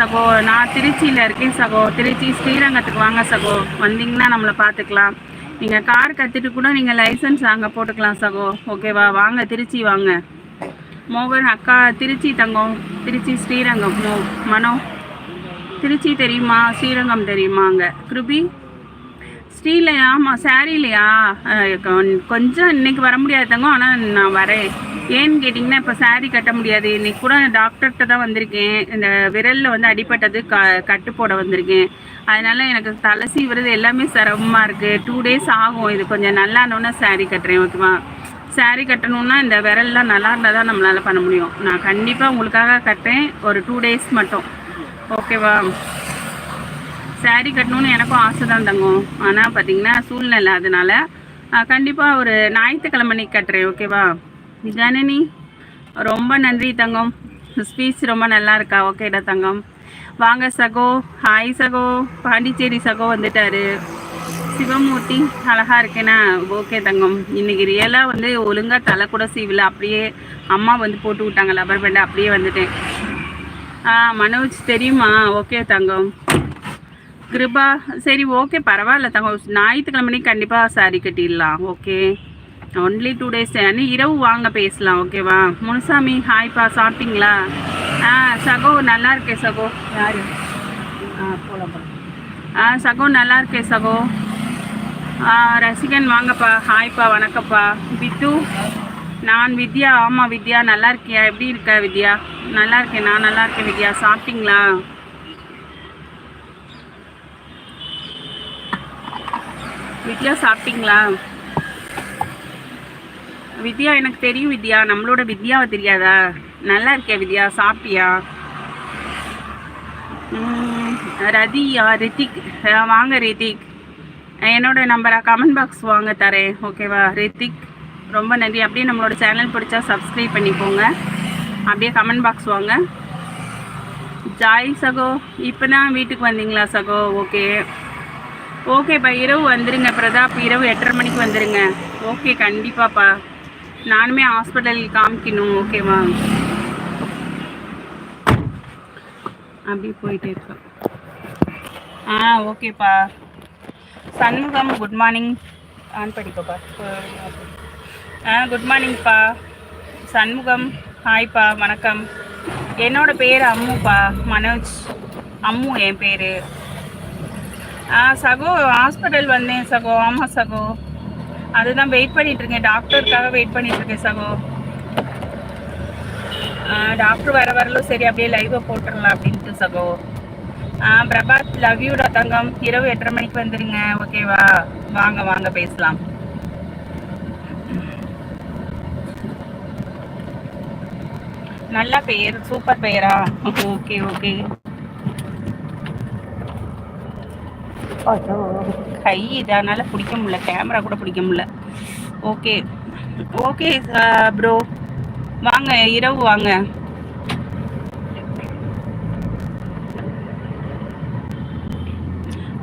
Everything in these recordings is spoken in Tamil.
சகோ. நான் திருச்சியில் இருக்கேன் சகோ. திருச்சி ஸ்ரீரங்கத்துக்கு வாங்க சகோ. வந்தீங்கன்னா நம்மளை பார்த்துக்கலாம். நீங்கள் கார் கற்றுட்டு கூட நீங்கள் லைசன்ஸ் அங்கே போட்டுக்கலாம் சகோ. ஓகேவா? வாங்க திருச்சி வாங்க. மோகன் அக்கா திருச்சி தங்கம். திருச்சி ஸ்ரீரங்கம். மனோ திருச்சி தெரியுமா? ஸ்ரீரங்கம் தெரியுமா? அங்கே கிருபி ஸ்ரீலையா? ஆமாம் சாரிலையா? கொஞ்சம் இன்னைக்கு வர முடியாது தங்கம். ஆனால் நான் வரேன். ஏன்னு கேட்டிங்கன்னா இப்போ சாரீ கட்ட முடியாது. இன்றைக்கி கூட டாக்டர்கிட்ட தான் வந்திருக்கேன். இந்த விரலில் வந்து அடிப்பட்டது கட்டு போட வந்திருக்கேன். அதனால் எனக்கு தலை சீவுறது எல்லாமே சிரமமாக இருக்குது. 2 days ஆகும். இது கொஞ்சம் நல்லானோன்னா சாரீ கட்டுறேன். ஓகேவா? சாரீ கட்டணுன்னா இந்த விரல்லாம் நல்லா இருந்தால் தான் நம்மளால் பண்ண முடியும். நான் கண்டிப்பாக உங்களுக்காக கட்டுறேன். ஒரு 2 days மட்டும். ஓகேவா? சாரீ கட்டணுன்னு எனக்கும் ஆசை தான் தங்கும். ஆனால் பார்த்திங்கன்னா சூழ்நிலை, அதனால் கண்டிப்பாக ஒரு ஞாயிற்றுக்கிழமை கட்டுறேன். ஓகேவா? ஜனனி ரொம்ப நன்றி தங்கம். ஸ்பீச் ரொம்ப நல்லா இருக்கா? ஓகேடா தங்கம். வாங்க சகோ. ஹாய் சகோ. பாண்டிச்சேரி சகோ வந்துட்டாரு. சிவமூர்த்தி அழகா இருக்கேனா? ஓகே தங்கம். இன்னைக்கு ரியலாக வந்து ஒழுங்காக தலை கூட சீவில் அப்படியே அம்மா வந்து போட்டு விட்டாங்க லப்பர் பேண்டை. அப்படியே வந்துட்டேன். மனோஜ் தெரியுமா? ஓகே தங்கம். கிருபா சரி ஓகே பரவாயில்ல தங்கம். ஞாயிற்றுக்கிழமை கண்டிப்பாக சாரி கட்டிடலாம். Okay only 2 days. இரவு வாங்க பேசலாம். ஓகேவா? முனுசாமி ஹாய்ப்பா. சாப்பிட்டீங்களா? சகோ நல்லா இருக்கேன் சகோ. யார்? சகோ நல்லா இருக்கேன் சகோ. ரசிகன் வாங்கப்பா. ஹாய்ப்பா. வணக்கம்ப்பா. வித்து நான் வித்யா. ஆமாம் வித்யா நல்லா இருக்கியா? எப்படி இருக்க வித்யா? நல்லா இருக்கேன். நான் நல்லா இருக்கேன் வித்யா. சாப்பிட்டீங்களா? வித்யா சாப்பிட்டீங்களா? வித்யா எனக்கு தெரியும் வித்யா. நம்மளோட வித்யாவை தெரியாதா? நல்லா இருக்கியா வித்யா? சாப்பிட்டியா? ரதியா? ரித்திக் வாங்க ரித்திக். என்னோட நம்பரை கமெண்ட் பாக்ஸ் வாங்க தரேன். ஓகேவா? ரித்திக் ரொம்ப நன்றி. அப்படியே நம்மளோட சேனல் பிடிச்சா சப்ஸ்கிரைப் பண்ணிக்கோங்க. அப்படியே கமெண்ட் பாக்ஸ் வாங்க. ஜாய் சகோ இப்போ தான் வீட்டுக்கு வந்தீங்களா சகோ? ஓகே ஓகேப்பா. இரவு வந்துடுங்க பிரதாப். இரவு 8:30 மணிக்கு வந்துடுங்க. ஓகே கண்டிப்பாப்பா. நானுமே ஹாஸ்பிட்டல் காமிக்கணும். ஓகேவா? அப்படி போயிட்டே இருக்கோம். ஓகேப்பா. Shanmugam good morning. ஆன் படிப்பா. குட் மார்னிங்ப்பா சண்முகம். ஹாய்ப்பா. வணக்கம். என்னோட பேர் அம்முப்பா. மனோஜ் அம்மு என் பேர். சகோ ஹாஸ்பிட்டல் வந்தேன் சகோ. ஆமாம் சகோ. அதுதான் வெயிட் பண்ணிகிட்ருக்கேன். டாக்டருக்காக வெயிட் பண்ணிகிட்ருக்கேன் சகோ. டாக்டர் வரலும் சரி அப்படியே லைவாக போட்டுடலாம் அப்படின்ட்டு சகோ. பிரபாத் லவ் யூடா தங்கம். இரவு 8:30 மணிக்கு வந்துடுங்க. ஓகேவா? வாங்க வாங்க பேசலாம். நல்ல பெயர். சூப்பர் பெயரா? Okay okay. கை இதனால பிடிக்க முடியல. கேமரா கூட பிடிக்க முடியல. ஓகே ஓகே ப்ரோ வாங்க. இரவு வாங்க.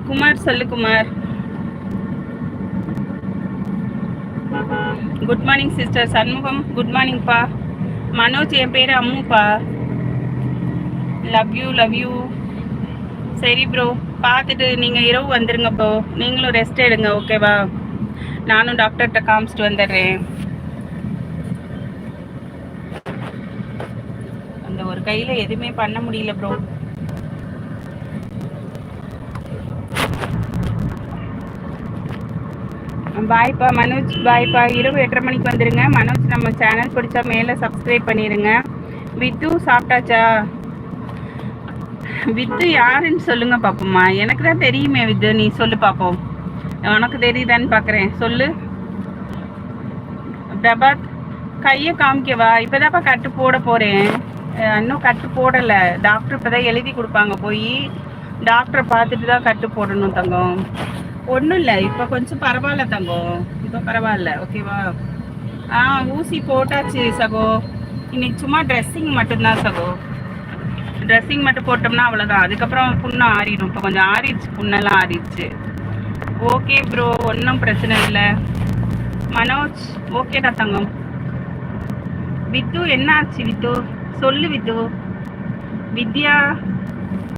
குமார் சொல்லு Kumar. Good morning sister. Shanmugam good மார்னிங்ப்பா. மனோஜ் என் பேர் அம்முப்பா. Love you love you. சரி ப்ரோ பார்த்துட்டு நீங்கள் இரவு வந்துடுங்க ப்ரோ. நீங்களும் ரெஸ்ட் எடுங்க. ஓகேவா? நானும் டாக்டர்கிட்ட காமிச்சிட்டு வந்துடுறேன். அந்த ஒரு கையில் எதுவுமே பண்ண முடியல ப்ரோ. பாய்ப்பா மனோஜ். பாய்ப்பா. இரவு 8:30 மணிக்கு வந்துடுங்க. மனோஜ் நம்ம சேனல் பிடிச்சா மேலே சப்ஸ்கிரைப் பண்ணிடுங்க. வித்து சாப்பிட்டாச்சா? வித்து யாருன்னு சொல்லுங்க பாப்போம்மா. எனக்கு தான் தெரியுமே வித்து. நீ சொல்லு பார்ப்போம். உனக்கு தெரியுதான்னு பார்க்குறேன். சொல்லு. பிரபாத் கையை காமிக்கவா? இப்போதான்ப்பா கட்டு போட போகிறேன். இன்னும் கட்டு போடலை. டாக்டர் இப்போ தான் எழுதி கொடுப்பாங்க. போய் டாக்டரை பார்த்துட்டு தான் கட்டு போடணும் தங்கம். ஒன்றும் இல்லை. இப்போ கொஞ்சம் பரவாயில்ல தங்கம். இப்போ பரவாயில்ல. ஓகேவா? ஊசி போட்டாச்சு சகோ. இன்னைக்கு சும்மா ட்ரெஸ்ஸிங் மட்டும்தான் சகோ. ட்ரெஸ்ஸிங் மட்டும் போட்டோம்னா அவ்வளோதான். அதுக்கப்புறம் புண்ணு ஆறிடும். இப்போ கொஞ்சம் ஆறிடுச்சு. புண்ணெல்லாம் ஆறிடுச்சு. ஓகே ப்ரோ ஒன்றும் பிரச்சனை இல்லை. மனோஜ் ஓகேடா தங்கம். வித்து என்ன ஆச்சு வித்து? சொல்லு வித்து. வித்யா